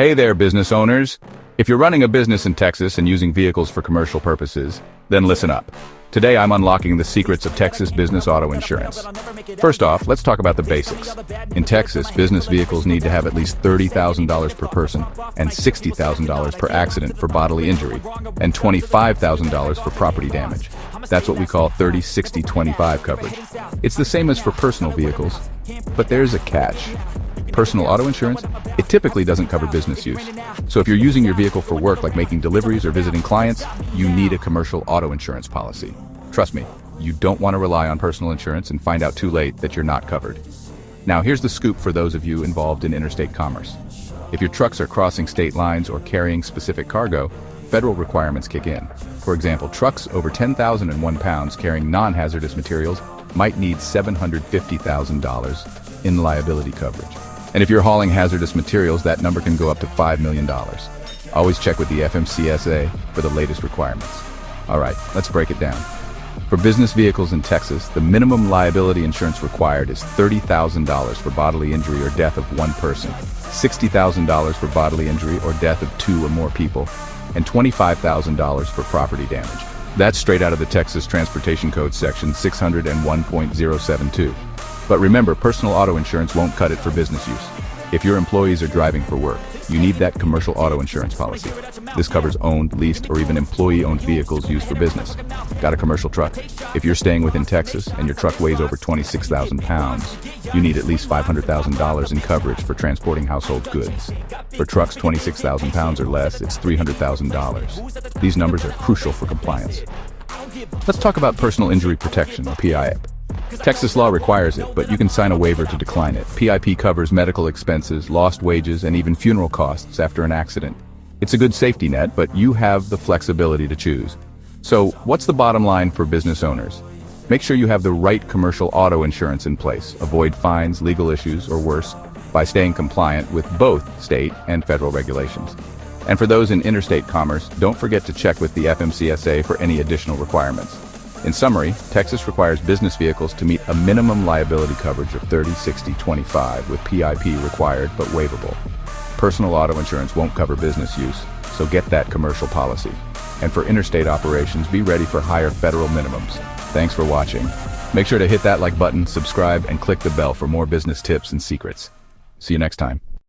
Hey there, business owners. If you're running a business in Texas and using vehicles for commercial purposes, then listen up. Today I'm unlocking the secrets of Texas business auto insurance. First off, let's talk about the basics. In Texas, business vehicles need to have at least $30,000 per person and $60,000 per accident for bodily injury and $25,000 for property damage. That's what we call 30-60-25 coverage. It's the same as for personal vehicles, but there's a catch. Personal auto insurance, it typically doesn't cover business use. So if you're using your vehicle for work like making deliveries or visiting clients, you need a commercial auto insurance policy. Trust me, you don't want to rely on personal insurance and find out too late that you're not covered. Now here's the scoop for those of you involved in interstate commerce. If your trucks are crossing state lines or carrying specific cargo, federal requirements kick in. For example, trucks over 10,001 pounds carrying non-hazardous materials might need $750,000 in liability coverage. And if you're hauling hazardous materials, that number can go up to $5 million. Always check with the FMCSA for the latest requirements. All right, let's break it down. For business vehicles in Texas, the minimum liability insurance required is $30,000 for bodily injury or death of one person, $60,000 for bodily injury or death of two or more people, and $25,000 for property damage. That's straight out of the Texas Transportation Code section 601.072. But remember, personal auto insurance won't cut it for business use. If your employees are driving for work, you need that commercial auto insurance policy. This covers owned, leased, or even employee-owned vehicles used for business. Got a commercial truck? If you're staying within Texas and your truck weighs over 26,000 pounds, you need at least $500,000 in coverage for transporting household goods. For trucks 26,000 pounds or less, it's $300,000. These numbers are crucial for compliance. Let's talk about personal injury protection, or PIP. Texas law requires it, but you can sign a waiver to decline it. PIP covers medical expenses, lost wages, and even funeral costs after an accident. It's a good safety net, but you have the flexibility to choose. So, what's the bottom line for business owners? Make sure you have the right commercial auto insurance in place. Avoid fines, legal issues, or worse, by staying compliant with both state and federal regulations. And for those in interstate commerce, don't forget to check with the FMCSA for any additional requirements. In summary, Texas requires business vehicles to meet a minimum liability coverage of 30-60-25 with PIP required but waivable. Personal auto insurance won't cover business use, so get that commercial policy. And for interstate operations, be ready for higher federal minimums. Thanks for watching. Make sure to hit that like button, subscribe, and click the bell for more business tips and secrets. See you next time.